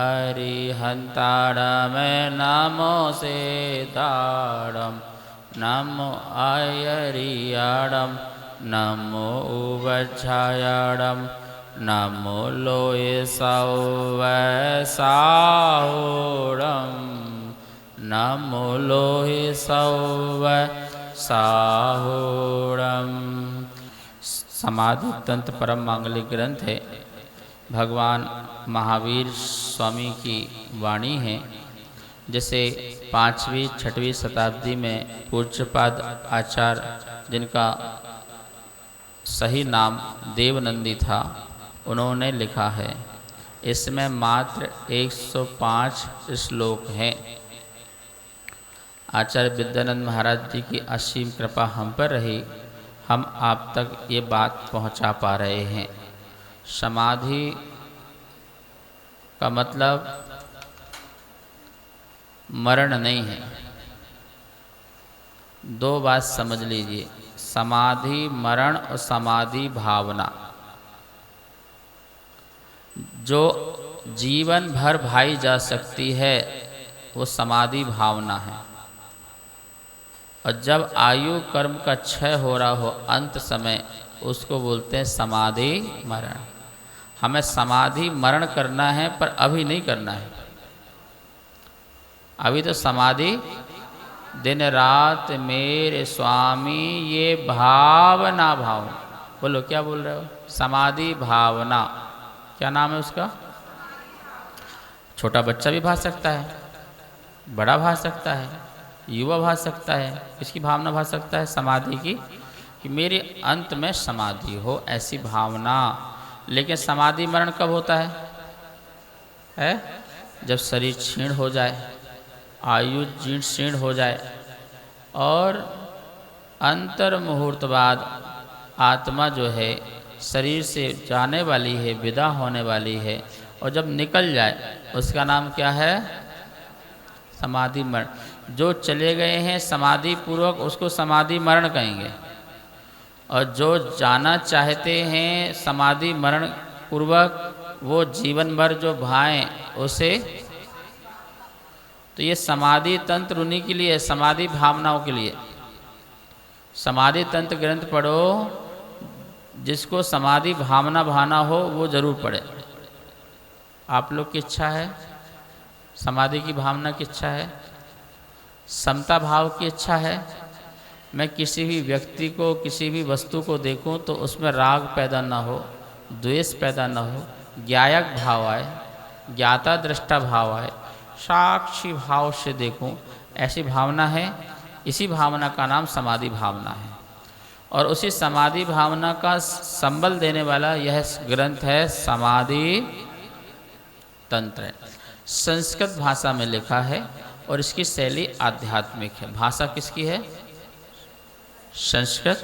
अरिहंतारम नमो सेतारम नमो आयरियारम नमो उवच्छायारम नमो लोये सौवसाहुरम नमो लोये सौवसाहुरम। समाधि तंत्र परम मांगलिक ग्रंथ है। भगवान महावीर स्वामी की वाणी है, जैसे 5वीं 6वीं शताब्दी में पूज्यपाद आचार्य, जिनका सही नाम देवनंदी था, उन्होंने लिखा है। इसमें मात्र 105 श्लोक हैं। आचार्य विद्यानंद महाराज जी की असीम कृपा हम पर रही, हम आप तक ये बात पहुंचा पा रहे हैं। समाधि का मतलब मरण नहीं है। दो बात समझ लीजिए, समाधि मरण और समाधि भावना। जो जीवन भर भाई जा सकती है वो समाधि भावना है। और जब आयु कर्म का क्षय हो रहा हो अंत समय, उसको बोलते हैं समाधि मरण। हमें समाधि मरण करना है, पर अभी नहीं करना है। अभी तो समाधि दिन रात मेरे स्वामी ये भावना भाव। बोलो क्या बोल रहे हो? समाधि भावना। क्या नाम है उसका? छोटा बच्चा भी भाग सकता है, बड़ा भाग सकता है, युवा भाग सकता है। इसकी भावना भाग सकता है समाधि की, कि मेरे अंत में समाधि हो, ऐसी भावना। लेकिन समाधि मरण कब होता है? जब शरीर क्षीण हो जाए, आयु जीर्ण शीर्ण हो जाए और अंतर मुहूर्त बाद आत्मा जो है शरीर से जाने वाली है, विदा होने वाली है, और जब निकल जाए उसका नाम क्या है? समाधि मरण। जो चले गए हैं समाधि पूर्वक उसको समाधि मरण कहेंगे, और जो जाना चाहते हैं समाधि मरण पूर्वक, वो जीवन भर जो भाएं उसे। तो ये समाधि तंत्र उन्हीं के लिए, समाधि भावनाओं के लिए। समाधि तंत्र ग्रंथ पढ़ो, जिसको समाधि भावना भाना हो वो जरूर पढ़े। आप लोग की इच्छा है? समाधि की भावना की इच्छा है? समता भाव की इच्छा है? मैं किसी भी व्यक्ति को, किसी भी वस्तु को देखूं तो उसमें राग पैदा ना हो, द्वेष पैदा ना हो, ज्ञायक भाव आए, ज्ञाता दृष्टा भाव आए, साक्षी भाव से देखूं, ऐसी भावना है। इसी भावना का नाम समाधि भावना है। और उसी समाधि भावना का संबल देने वाला यह ग्रंथ है समाधि तंत्र। संस्कृत भाषा में लिखा है और इसकी शैली आध्यात्मिक है। भाषा किसकी है? संस्कृत।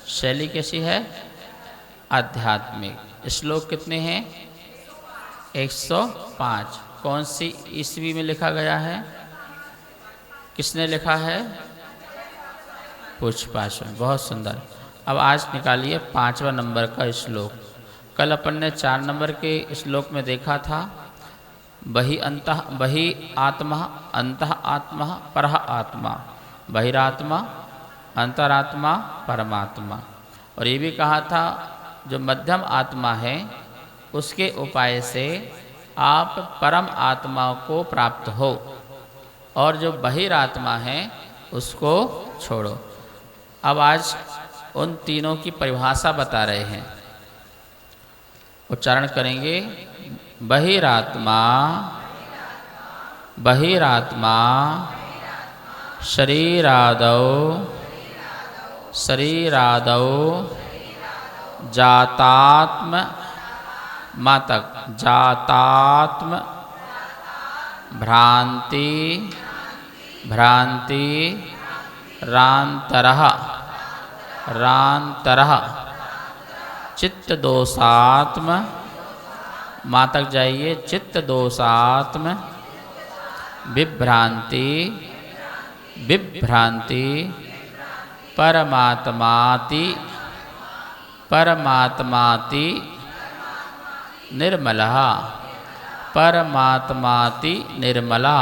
शैली कैसी है? आध्यात्मिक। श्लोक कितने हैं? 105। कौन सी ईस्वी में लिखा गया है? किसने लिखा है? पुष्पाश्व। बहुत सुंदर। अब आज निकालिए 5वां नंबर का श्लोक। कल अपन ने 4 नंबर के श्लोक में देखा था, बहि आत्मा अंतः आत्मा परः आत्मा, बहिरात्मा अंतरात्मा परमात्मा। और ये भी कहा था जो मध्यम आत्मा है उसके उपाय से आप परम आत्मा को प्राप्त हो, और जो बहिरात्मा है उसको छोड़ो। अब आज उन तीनों की परिभाषा बता रहे हैं। उच्चारण करेंगे। बहिरात्मा, बहिरात्मा शरीरादौ, शरीरादौ जातात्म मातक, जातात्म भ्रांति, भ्रांति रांतरः, रांतरः चित्त दोषात्म, मातक जाइए, चित्त दोषात्म विभ्रांति, विभ्रांति परमात्माति, परमात्माति निर्मलः, परमात्माति निर्मला।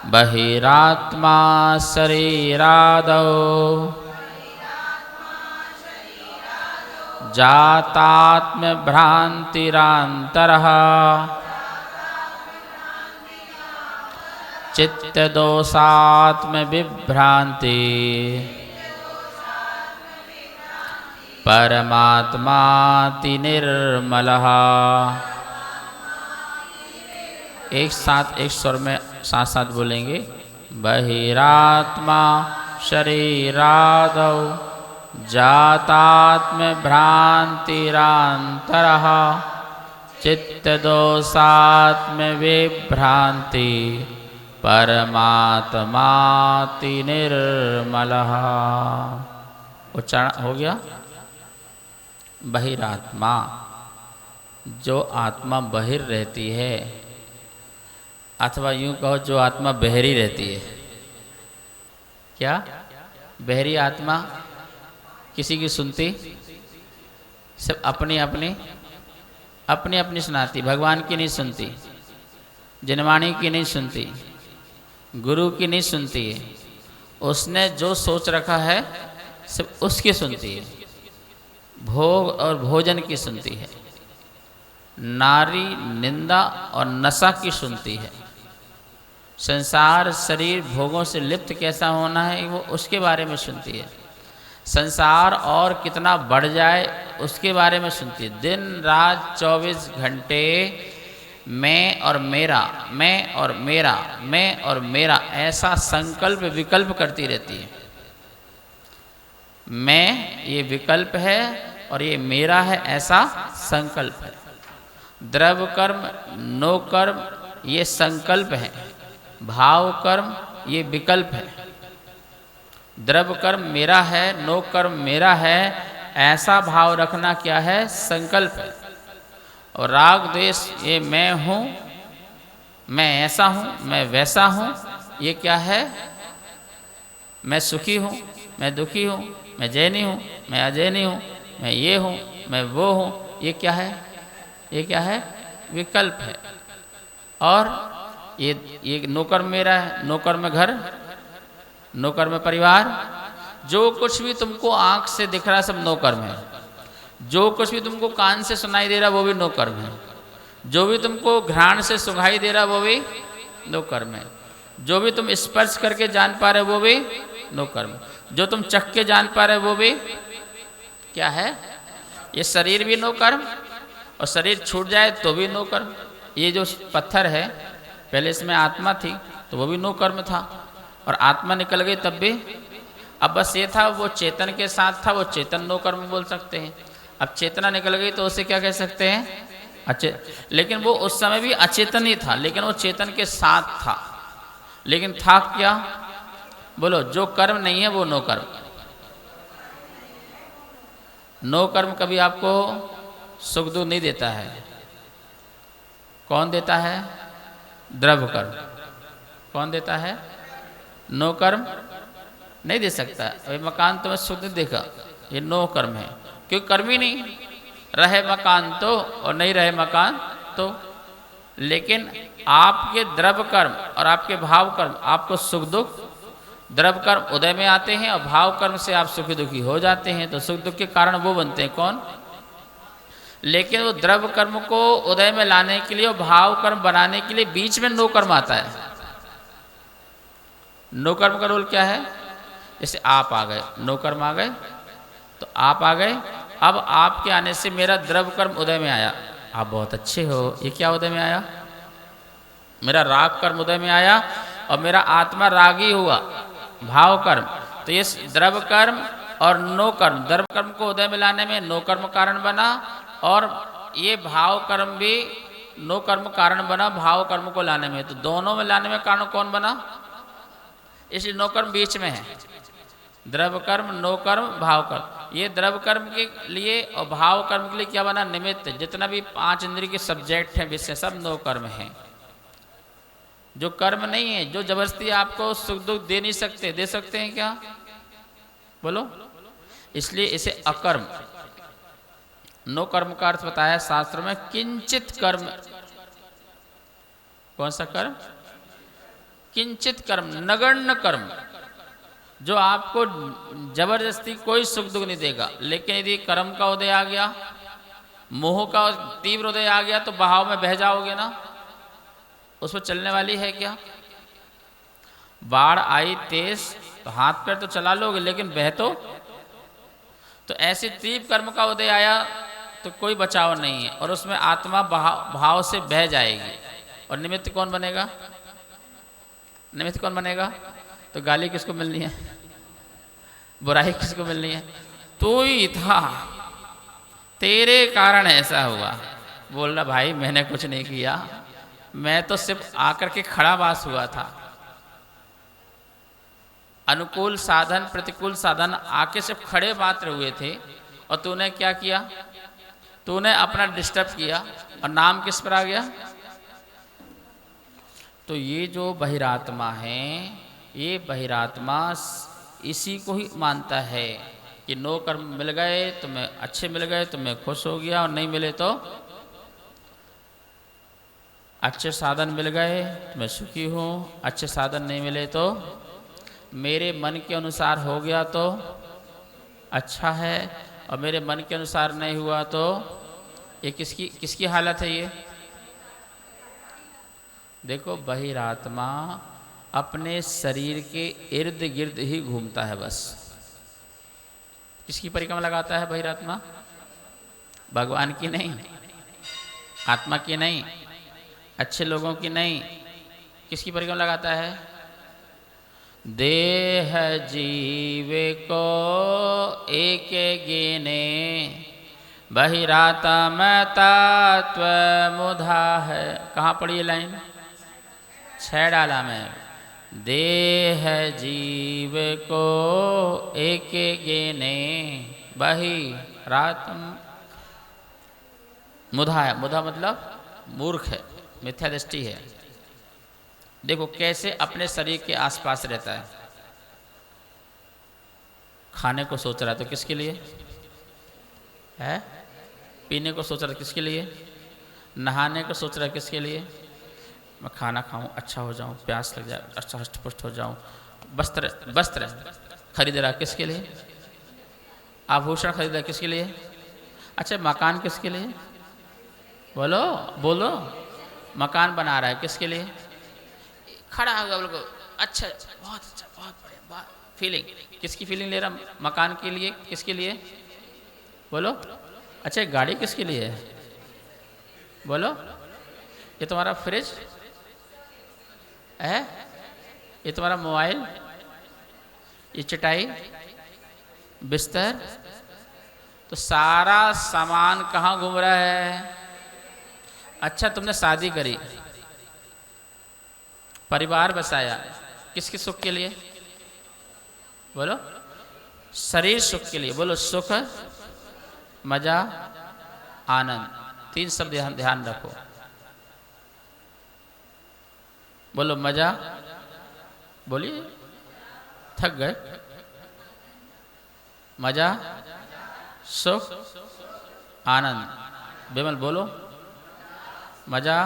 बहिरात्मा शरीरादौ जातात्म भ्रांतिरांतरः चित्तदोषात्म विभ्रांति परमात्माति निर्मलः। एक साथ एक स्वर में साथ साथ बोलेंगे। बहिरात्मा शरीरादौ जातात्म भ्रांतिरांतरः चित्तदोषात्म विभ्रांति परमात्माति निर्मलः। उच्चारण हो गया। बहिरात्मा, जो आत्मा बहिर रहती है, अथवा यूं कहो जो आत्मा बहरी रहती है। क्या बहरी आत्मा किसी की सुनती? सब अपनी अपनी सुनाती, भगवान की नहीं सुनती, जनवाणी की नहीं सुनती, गुरु की नहीं सुनती है। उसने जो सोच रखा है सब उसकी सुनती है। भोग और भोजन की सुनती है, नारी निंदा और नशा की सुनती है, संसार शरीर भोगों से लिप्त कैसा होना है वो उसके बारे में सुनती है, संसार और कितना बढ़ जाए उसके बारे में सुनती है। दिन रात 24 घंटे मैं और मेरा, मैं और मेरा, मैं और मेरा ऐसा संकल्प विकल्प करती रहती है। मैं ये विकल्प है और ये मेरा है ऐसा संकल्प है। द्रव्य कर्म नो कर्म ये संकल्प है, भाव कर्म ये विकल्प है। द्रव्य कर्म मेरा है, नो कर्म मेरा है, ऐसा भाव रखना क्या है? संकल्प है। और राग द्वेष ये मैं हूँ, मैं ऐसा हूँ, मैं वैसा हूँ, ये क्या है? मैं सुखी हूँ, मैं दुखी हूँ, मैं जैनी हूँ, मैं अजैनी हूँ, मैं ये हूँ, मैं वो हूँ, ये क्या है? ये क्या है? विकल्प है। और ये नौकर मेरा है, नौकर में घर, नौकर में परिवार। जो कुछ भी तुमको आंख से दिख रहा है सब नौकर में है। जो कुछ भी तुमको कान से सुनाई दे रहा है वो भी नौकर में है। जो भी तुमको घ्राण से सुनाई दे रहा है वो भी नौकर में। जो भी तुम स्पर्श करके जान पा रहे वो भी नौकर में। जो तुम चख के जान पा रहे वो भी क्या है? ये शरीर भी नौकर, और शरीर छूट जाए तो भी नौकर। ये जो पत्थर है पहले इसमें आत्मा थी तो वो भी नौकर में था, और आत्मा निकल गई तब भी। अब बस ये था वो चेतन के साथ था, वो चेतन नौकर में बोल सकते हैं। अब चेतना निकल गई तो उसे क्या कह सकते हैं? लेकिन वो उस समय भी अचेतन ही था, लेकिन वो चेतन के साथ था। लेकिन था क्या? बोलो। जो कर्म नहीं है वो नो कर्म। नो कर्म कभी आपको सुख दुख नहीं देता है। कौन देता है? द्रव्य कर्म। कौन देता है? नो कर्म नहीं दे सकता। अभी मकान तो मैं सुख नहीं देखा, ये नो कर्म है, क्योंकि कर्म ही नहीं। रहे मकान तो और नहीं रहे मकान तो। लेकिन आपके द्रव्य कर्म और आपके भाव कर्म आपको सुख दुख, द्रव्य कर्म उदय में आते हैं और भाव कर्म से आप सुखी दुखी हो जाते हैं। तो सुख दुख के कारण वो बनते हैं कौन? लेकिन वो द्रव्य कर्म को उदय में लाने के लिए और भाव कर्म बनाने के लिए बीच में नो कर्म आता है। नो कर्म का रोल क्या है? जैसे आप आ गए, नो कर्म आ गए, तो आप आ गए। अब आपके आने से मेरा द्रव्य कर्म उदय में आया, आप बहुत अच्छे हो। ये क्या उदय में आया? मेरा राग कर्म उदय में आया और मेरा आत्मा रागी हुआ, भाव कर्म। तो ये द्रव्य कर्म और नो कर्म, द्रव्य कर्म को उदय में लाने में नो कर्म कारण बना, और ये भाव कर्म भी नो कर्म कारण बना भाव कर्म को लाने में। तो दोनों में लाने में कारण कौन बना? इसलिए नो कर्म बीच में है। द्रव्य कर्म, नो कर्म, भाव कर्म। ये द्रव्य कर्म के लिए और भाव कर्म के लिए क्या बना? निमित्त। जितना भी 5 इंद्रिय के सब्जेक्ट हैं विषय सब नो कर्म हैं। जो कर्म नहीं है, जो जबरदस्ती आपको सुख दुख दे नहीं सकते, दे सकते हैं क्या? बोलो। इसलिए इसे अकर्म, नो कर्म का अर्थ बताया शास्त्र में किंचित कर्म। कौन सा कर्म? किंचित कर्म, नगण्य कर्म, जो आपको जबरदस्ती कोई सुख दुख नहीं देगा। लेकिन यदि कर्म का उदय आ गया, मोह का तीव्र उदय आ गया, तो बहाव में बह जाओगे ना, उसमें चलने वाली है क्या? बाढ़ आई तेज तो हाथ पैर तो चला लोगे, लेकिन बह तो ऐसे तीव्र कर्म का उदय आया तो कोई बचाव नहीं है, और उसमें आत्मा भाव से बह जाएगी। और निमित्त कौन बनेगा? निमित्त कौन बनेगा? तो गाली किसको मिलनी है? बुराई किसको मिलनी है? तू ही था, तेरे कारण ऐसा हुआ। बोल रहा भाई मैंने कुछ नहीं किया, मैं तो सिर्फ आकर के खड़ा बास हुआ था। अनुकूल साधन प्रतिकूल साधन आके सिर्फ खड़े मात्र हुए थे, और तूने क्या किया? तूने अपना डिस्टर्ब किया, और नाम किस पर आ गया? तो ये जो बहिरात्मा है, ये बहिरात्मा इसी को ही मानता है कि नो कर्म मिल गए तो मैं अच्छे मिल गए तो मैं खुश हो गया, और नहीं मिले तो अच्छे साधन मिल गए तो मैं सुखी हूँ, अच्छे साधन नहीं मिले तो मेरे मन के अनुसार हो गया तो अच्छा है, और मेरे मन के अनुसार नहीं हुआ तो ये किसकी किसकी हालत है? ये देखो, बहिरात्मा अपने शरीर के इर्द गिर्द ही घूमता है बस। किसकी परिक्रमा लगाता है बहिरात्मा? भगवान की नहीं, आत्मा की नहीं, अच्छे लोगों की नहीं। किसकी परिक्रमा लगाता है? देह जीवे को एक गिने, बहिरात्मा तत्व मुधा है। कहाँ पड़ी ये लाइन? 6 डाला में। देह जीव को एक गिने, बहिरात्मा मुधा है। मुधा मतलब मूर्ख है, मिथ्या दृष्टि है। देखो कैसे अपने शरीर के आसपास रहता है। खाने को सोच रहा है तो किसके लिए है? पीने को सोच रहा है किसके लिए? नहाने को सोच रहा है किसके लिए? मैं खाना खाऊं, अच्छा हो जाऊं, प्यास लग जाए, अच्छा हष्ट-पुष्ट हो जाऊं। वस्त्र वस्त्र खरीद रहा किसके लिए? आभूषण खरीद रहा किसके लिए? अच्छा मकान किसके लिए? बोलो बोलो। मकान बना रहा है किसके लिए? खड़ा होगा बोलो, अच्छा बहुत अच्छा, बहुत बढ़िया, फीलिंग। किसकी फीलिंग ले रहा? मकान के लिए। किसके लिए? बोलो। अच्छा गाड़ी किसके लिए है? बोलो। ये तुम्हारा फ्रिज है, ये तुम्हारा मोबाइल, ये चटाई, बिस्तर, तो सारा सामान कहाँ घूम रहा है? अच्छा तुमने शादी करी, परिवार बसाया, किसके सुख के लिए? बोलो। शरीर सुख के लिए। बोलो सुख, मजा, आनंद, 3 शब्द ध्यान रखो। बोलो मजा। बोलिए, थक गए। मजा, सुख, आनंद। बेमल बोलो। मजा,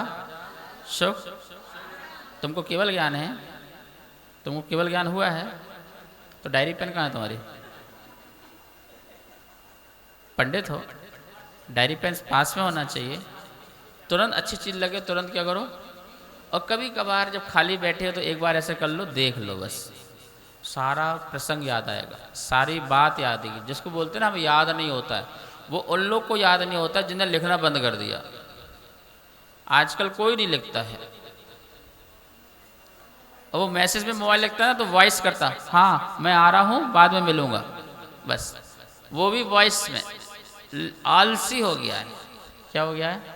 सुख। तुमको केवल ज्ञान है? तुमको केवल ज्ञान हुआ है? तो डायरी पेन कहाँ है तुम्हारी? पंडित हो, डायरी पेन पास में होना चाहिए। तुरंत अच्छी चीज़ लगे तुरंत क्या करो, और कभी कभार जब खाली बैठे हो तो एक बार ऐसे कर लो, देख लो, बस सारा प्रसंग याद आएगा, सारी बात याद आएगी। जिसको बोलते हैं ना हमें याद नहीं होता है, वो उन लोग को याद नहीं होता जिन्हें लिखना बंद कर दिया। आजकल कोई नहीं लिखता है, और वो मैसेज में मोबाइल लिखता है ना तो वॉइस करता, हाँ मैं आ रहा हूँ बाद में मिलूँगा, बस वो भी वॉइस में। आलसी हो गया है। क्या हो गया है?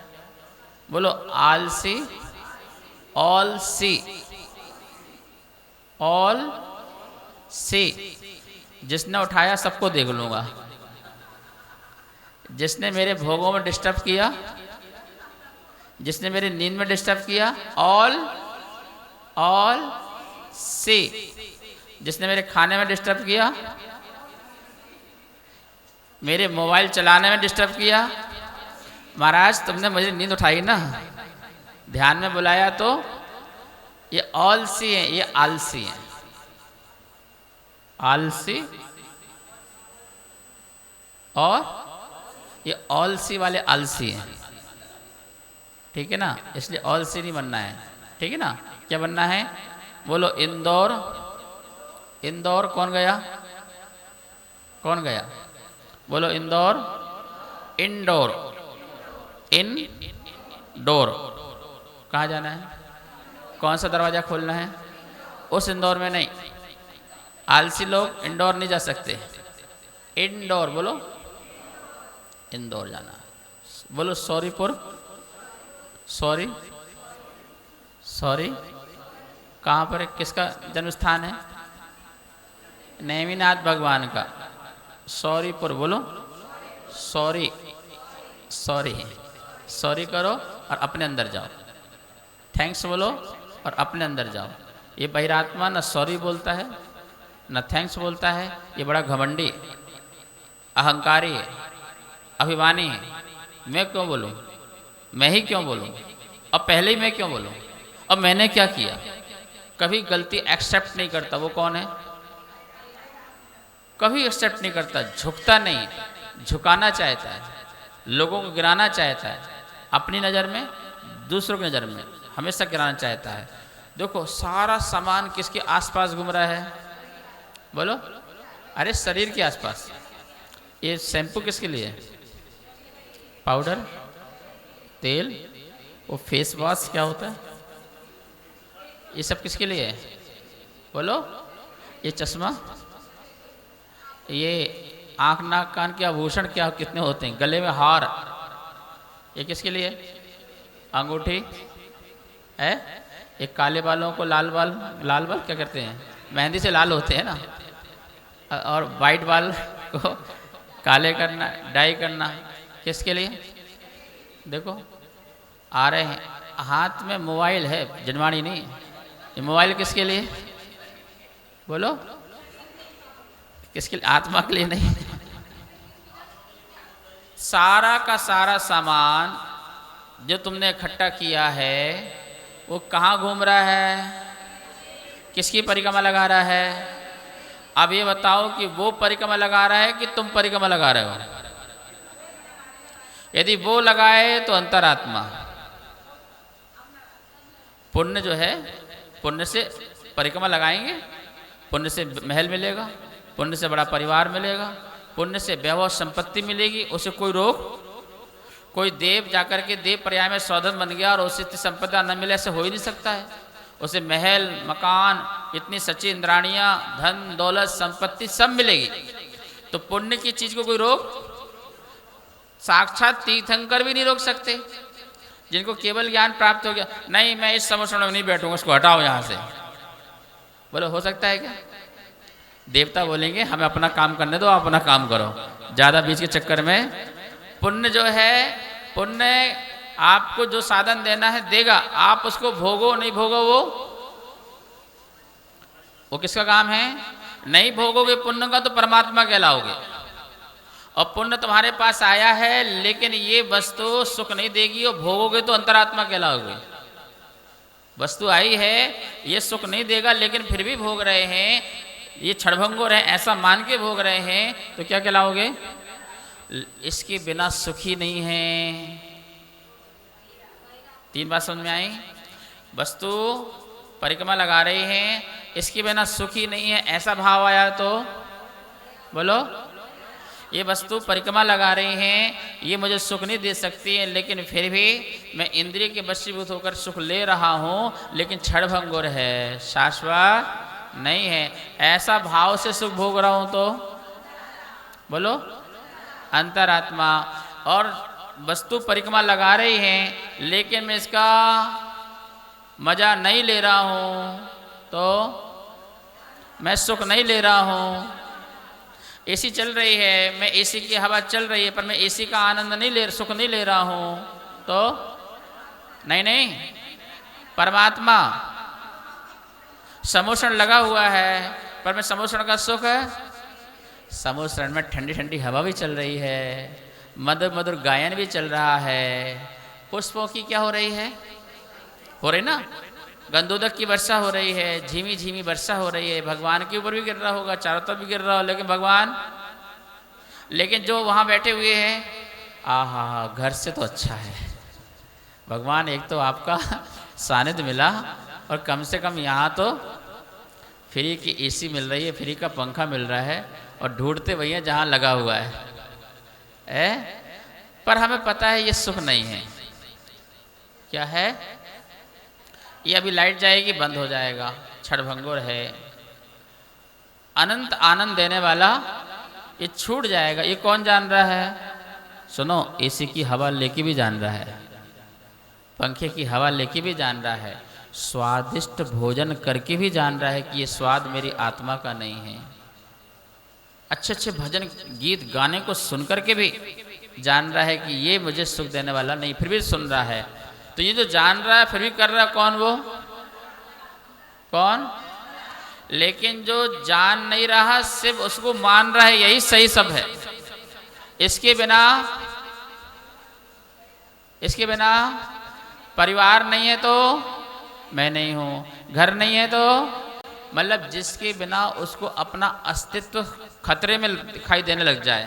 बोलो आलसी। ऑल सी, ऑल सी। जिसने उठाया सबको देख लूंगा, जिसने मेरे भोगों में डिस्टर्ब किया, जिसने मेरी नींद में डिस्टर्ब किया, ऑल ऑल सी। जिसने मेरे खाने में डिस्टर्ब किया, मेरे मोबाइल चलाने में डिस्टर्ब किया, महाराज तुमने मुझे नींद उठाई ना, ध्यान में बुलाया तो ये आलसी है, ये आलसी है, आलसी और ये आलसी वाले आलसी हैं, ठीक है ना। इसलिए आलसी नहीं बनना है, ठीक है ना। क्या बनना है? बोलो इंदौर। इंदौर कौन गया? कौन गया? बोलो इंदौर। इंडोर। इन डोर। कहाँ जाना है? कौन सा दरवाजा खोलना है? उस इंदौर में नहीं। आलसी लोग इंदौर नहीं जा सकते। इंडोर बोलो, इंदौर जाना। बोलो सौरीपुर। सॉरी, सॉरी कहाँ पर है? किसका जन्म स्थान है? नेमिनाथ भगवान का। सौरीपुर बोलो। सॉरी, सॉरी, सॉरी करो और अपने अंदर जाओ। थैंक्स बोलो और अपने अंदर जाओ। ये बहिरात्मा न सॉरी बोलता है न थैंक्स बोलता है। ये बड़ा घमंडी, अहंकारी है, अभिमानी है। मैं क्यों बोलूँ? मैं ही क्यों बोलूँ? अब पहले ही मैं क्यों बोलूँ? अब मैंने क्या किया? कभी गलती एक्सेप्ट नहीं करता। वो कौन है? कभी एक्सेप्ट नहीं करता, झुकता नहीं, झुकाना चाहता है, लोगों को गिराना चाहता है, अपनी नज़र में, दूसरों की नज़र में हमेशा गिराना चाहता है। देखो सारा सामान किसके आसपास घूम रहा है? बोलो। अरे शरीर के आसपास। ये शैम्पू किसके लिए है? पाउडर, तेल, वो फेस वॉश क्या होता है? ये सब किसके लिए है? बोलो। ये चश्मा, ये आँख नाक कान के आभूषण क्या कितने होते हैं? गले में हार, ये किसके लिए? अंगूठी है। ये काले बालों को लाल बाल, लाल बाल क्या करते हैं? मेहंदी से लाल होते हैं ना। और वाइट बाल को काले करना, डाई करना किसके लिए? देखो आ रहे हैं। हाथ में मोबाइल है, जनवाणी नहीं। ये मोबाइल किसके लिए? बोलो। किसके लिए? आत्मा के लिए नहीं। सारा का सारा सामान जो तुमने इकट्ठा किया है वो कहाँ घूम रहा है? किसकी परिक्रमा लगा रहा है? अब ये बताओ कि वो परिक्रमा लगा रहा है कि तुम परिक्रमा लगा रहे हो? यदि वो लगाए तो अंतरात्मा। पुण्य जो है, पुण्य से परिक्रमा लगाएंगे, पुण्य से महल मिलेगा, पुण्य से बड़ा परिवार मिलेगा, पुण्य से वैभव संपत्ति मिलेगी। उसे कोई रोक? कोई देव जाकर के देव पर्याय में सौधन बन गया और उसे संपदा न मिले, ऐसे हो ही नहीं सकता है। उसे महल, मकान, इतनी सच्ची इंद्राणियाँ, धन दौलत संपत्ति सब मिलेगी। तो पुण्य की चीज को कोई रोक? साक्षात तीर्थंकर भी नहीं रोक सकते, जिनको केवल ज्ञान प्राप्त हो गया। नहीं, मैं इस समोषण में नहीं बैठूंगा, उसको हटाओ यहाँ से। बोलो हो सकता है क्या? देवता बोलेंगे हमें अपना काम करने दो, आप अपना काम करो, ज्यादा बीच के चक्कर में। पुण्य जो है, पुण्य आपको जो साधन देना है देगा, आप उसको भोगो नहीं भोगो वो किसका काम है? नहीं भोगोगे पुण्य का तो परमात्मा कहलाओगे। और पुण्य तुम्हारे पास आया है लेकिन ये वस्तु सुख नहीं देगी, और भोगोगे तो अंतरात्मा कहलाओगे। वस्तु आई है, ये सुख नहीं देगा लेकिन फिर भी भोग रहे हैं, ये क्षणभंगुर है ऐसा मान के भोग रहे हैं, तो क्या कहलाओगे? इसके बिना सुखी नहीं है। 3 बात समझ में आई? वस्तु परिक्रमा लगा रही हैं, इसके बिना सुखी नहीं है ऐसा भाव आया तो बोलो। ये वस्तु परिक्रमा लगा रही हैं, ये मुझे सुख नहीं दे सकती है, लेकिन फिर भी मैं इंद्रिय के वशीभूत होकर सुख ले रहा हूँ, लेकिन क्षणभंगुर है, शाश्वत नहीं है, ऐसा भाव से सुख भोग रहा हूँ तो बोलो अंतरात्मा। और वस्तु परिक्रमा लगा रही हैं लेकिन मैं इसका मजा नहीं ले रहा हूँ तो मैं सुख नहीं ले रहा हूँ। एसी चल रही है, मैं एसी की हवा चल रही है पर मैं एसी का आनंद नहीं ले, सुख नहीं ले रहा हूँ तो नहीं, परमात्मा। समोषण लगा हुआ है पर मैं समोषण का सुख है, समोषण में ठंडी ठंडी हवा भी चल रही है, मधुर मधुर गायन भी चल रहा है, पुष्पों की क्या हो रही है, हो रही ना, गंधोदक की वर्षा हो रही है, झीमी झीमी वर्षा हो रही है, भगवान के ऊपर भी गिर रहा होगा, चारों तरफ भी गिर रहा हो, लेकिन जो वहाँ बैठे हुए हैं, आहा घर से तो अच्छा है भगवान, एक तो आपका सानिध्य मिला और कम से कम यहाँ तो फ्री की एसी मिल रही है, फ्री का पंखा मिल रहा है, और ढूंढते वही है जहाँ लगा हुआ है पर हमें पता है ये सुख नहीं है। क्या है ये? अभी लाइट जाएगी बंद हो जाएगा, क्षणभंगुर है। अनंत आनंद देने वाला ये छूट जाएगा, ये कौन जान रहा है? सुनो, एसी की हवा लेके भी जान रहा है, पंखे की हवा लेके भी जान रहा है, स्वादिष्ट भोजन करके भी जान रहा है कि ये स्वाद मेरी आत्मा का नहीं है, अच्छे अच्छे भजन गीत गाने को सुन करके भी जान रहा है कि ये मुझे सुख देने वाला नहीं, फिर भी सुन रहा है। तो ये जो जान रहा है फिर भी कर रहा है, कौन? वो कौन? लेकिन जो जान नहीं रहा सिर्फ उसको मान रहा है, यही सही सब है। इसके बिना परिवार नहीं है तो मैं नहीं हूं, घर नहीं है तो मतलब जिसके बिना उसको अपना अस्तित्व खतरे में दिखाई देने लग जाए,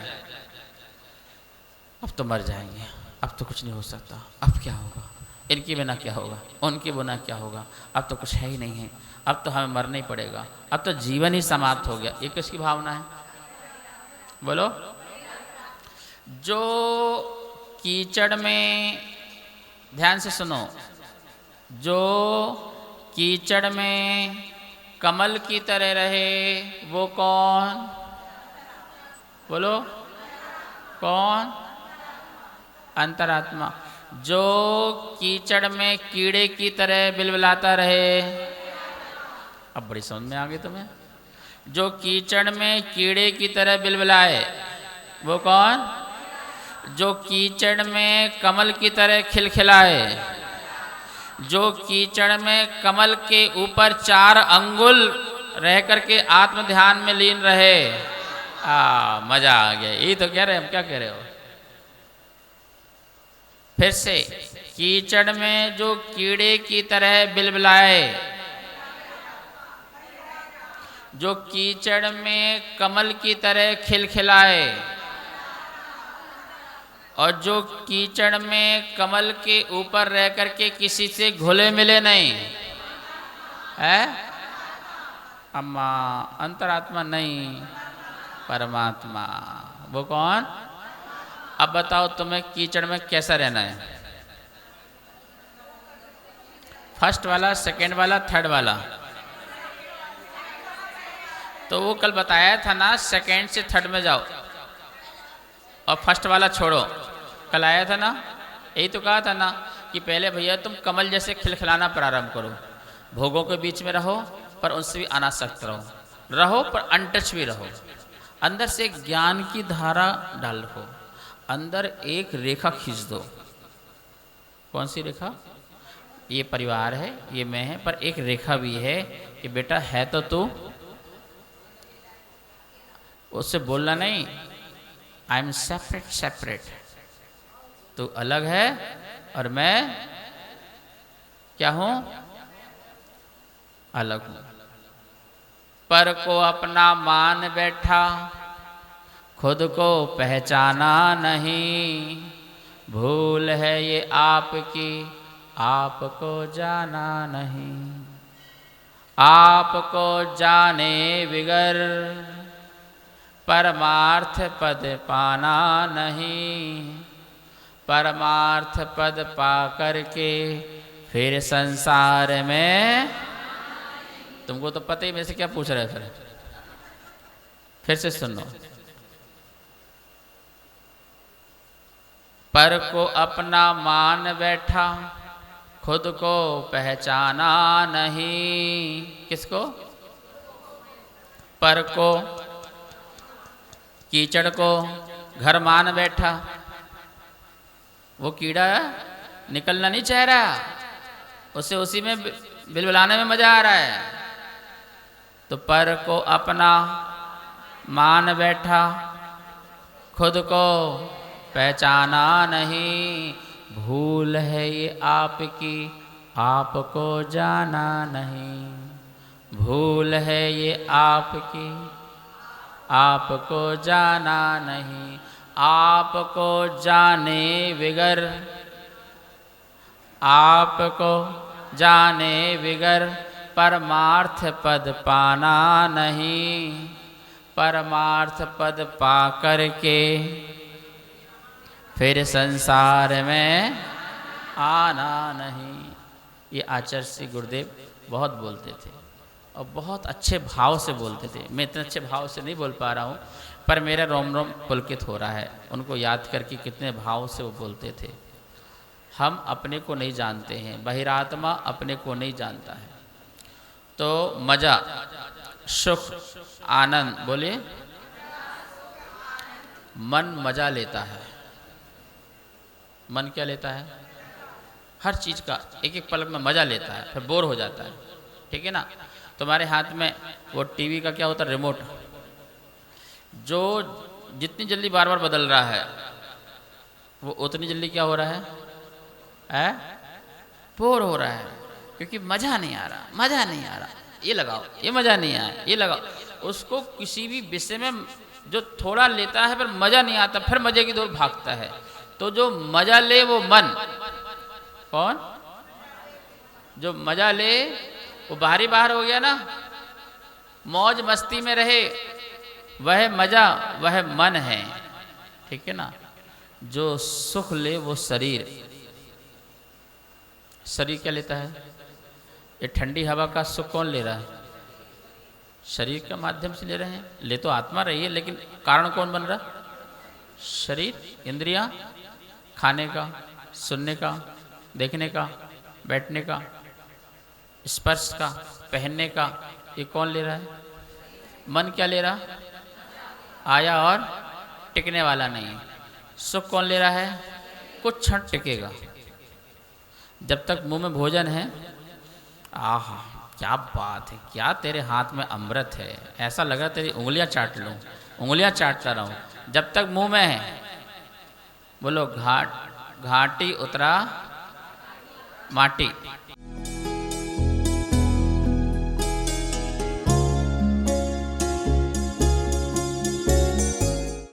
अब तो मर जाएंगे, अब तो कुछ नहीं हो सकता, अब क्या होगा, इनके बिना क्या होगा, उनके बिना क्या होगा, अब तो कुछ है ही नहीं है, अब तो हमें मरना ही पड़ेगा, अब तो जीवन ही समाप्त हो गया, ये किसकी भावना है? बोलो। जो कीचड़ में, ध्यान से सुनो, जो कीचड़ में कमल की तरह रहे वो कौन? बोलो कौन? अंतरात्मा। जो कीचड़ में कीड़े की तरह बिलबिलाता रहे, अब बड़ी समझ में आ गई तुम्हें। जो कीचड़ में कीड़े की तरह बिलबिलाए वो कौन? जो कीचड़ में कमल की तरह खिलखिलाए, जो कीचड़ में कमल के ऊपर 4 अंगुल रह करके आत्म ध्यान में लीन रहे। मजा आ गया, यही तो कह रहे हैं हम। क्या कह रहे हो? फिर से, कीचड़ में जो कीड़े की तरह बिलबिलाए, जो कीचड़ में कमल की तरह खिलखिलाए, और जो कीचड़ में कमल के ऊपर रह करके किसी से घुले मिले नहीं है, अम्मा अंतरात्मा नहीं, परमात्मा। वो कौन? अब बताओ तुम्हें कीचड़ में कैसा रहना है? फर्स्ट वाला, सेकंड वाला, थर्ड वाला? तो वो कल बताया था ना, सेकंड से थर्ड में जाओ और फर्स्ट वाला छोड़ो। कल आया था ना, यही तो कहा था ना कि पहले भैया तुम कमल जैसे खिलखिलाना प्रारंभ करो, भोगों के बीच में रहो पर उनसे भी अनासक्त रहो पर अनटच भी रहो, अंदर से ज्ञान की धारा डाल रखो, अंदर एक रेखा खींच दो। कौन सी रेखा? ये परिवार है, ये मैं है, पर एक रेखा भी है कि बेटा है तो तू, उससे बोलना नहीं आई एम सेपरेट, तू अलग है और मैं क्या हूं? अलग हूं। पर को अपना मान बैठा, खुद को पहचाना नहीं, भूल है ये आपकी, आपको जाना नहीं, आपको जाने बिगर परमार्थ पद पाना नहीं, परमार्थ पद पा करके फिर संसार में। तुमको तो पता ही, मेरे से क्या पूछ रहे हैं? फिर से सुनो। पर को अपना मान बैठा, खुद को पहचाना नहीं। किसको? पर को, कीचड़ को घर मान बैठा, वो कीड़ा निकलना नहीं चाह रहा, उसे उसी में बिलबिलाने में मजा आ रहा है। तो पर को अपना मान बैठा, खुद को पहचाना नहीं। भूल है ये आपकी, आपको जाना नहीं। भूल है ये आपकी, आपको जाना नहीं। आपको जाने बिगर, आपको जाने बिगर परमार्थ पद पाना नहीं। परमार्थ पद पा कर के फिर संसार में आना नहीं। ये आचार्य श्री गुरुदेव बहुत बोलते थे और बहुत अच्छे भाव से बोलते थे। मैं इतने अच्छे भाव से नहीं बोल पा रहा हूँ, पर मेरा रोम रोम पुलकित हो रहा है उनको याद करके, कितने भाव से वो बोलते थे। हम अपने को नहीं जानते हैं, बहिरात्मा अपने को नहीं जानता है। तो मजा, सुख, आनंद, बोलिए, मन मजा लेता है। मन क्या लेता है? हर चीज़ का एक एक पल में मजा लेता है, फिर बोर हो जाता है। ठीक है ना? तुम्हारे हाथ में वो टीवी का क्या होता है, रिमोट, जो जितनी जल्दी बार बार बदल रहा है वो उतनी जल्दी क्या हो रहा है? बोर हो रहा है, क्योंकि मजा नहीं आ रहा, मजा नहीं आ रहा। ये लगाओ, ये मजा नहीं आया, ये लगाओ। उसको किसी भी विषय में जो थोड़ा लेता है फिर मजा नहीं आता, फिर मजे की दौड़ भागता है। तो जो मजा ले वो मन, कौन? जो मजा ले वो बाहरी बाहर हो गया ना, मौज मस्ती में रहे, वह मजा, वह मन है। ठीक है ना? जो सुख ले वो शरीर, शरीर क्या लेता है? ये ठंडी हवा का सुख कौन ले रहा है? शरीर के माध्यम से ले रहे हैं। ले तो आत्मा रही है, लेकिन कारण कौन बन रहा? शरीर, इंद्रियां, खाने का, सुनने का, देखने का, बैठने का, स्पर्श का, पहनने का, ये कौन ले रहा है? मन क्या ले रहा? आया और टिकने वाला नहीं। सुख कौन ले रहा है? कुछ क्षण टिकेगा। जब तक मुंह में भोजन है, आह क्या बात है, क्या तेरे हाथ में अमृत है, ऐसा लगा तेरी उंगलियां चाट लूं, उंगलियां चाटता रहूं। जब तक मुंह में है, बोलो घाटी उतरा माटी,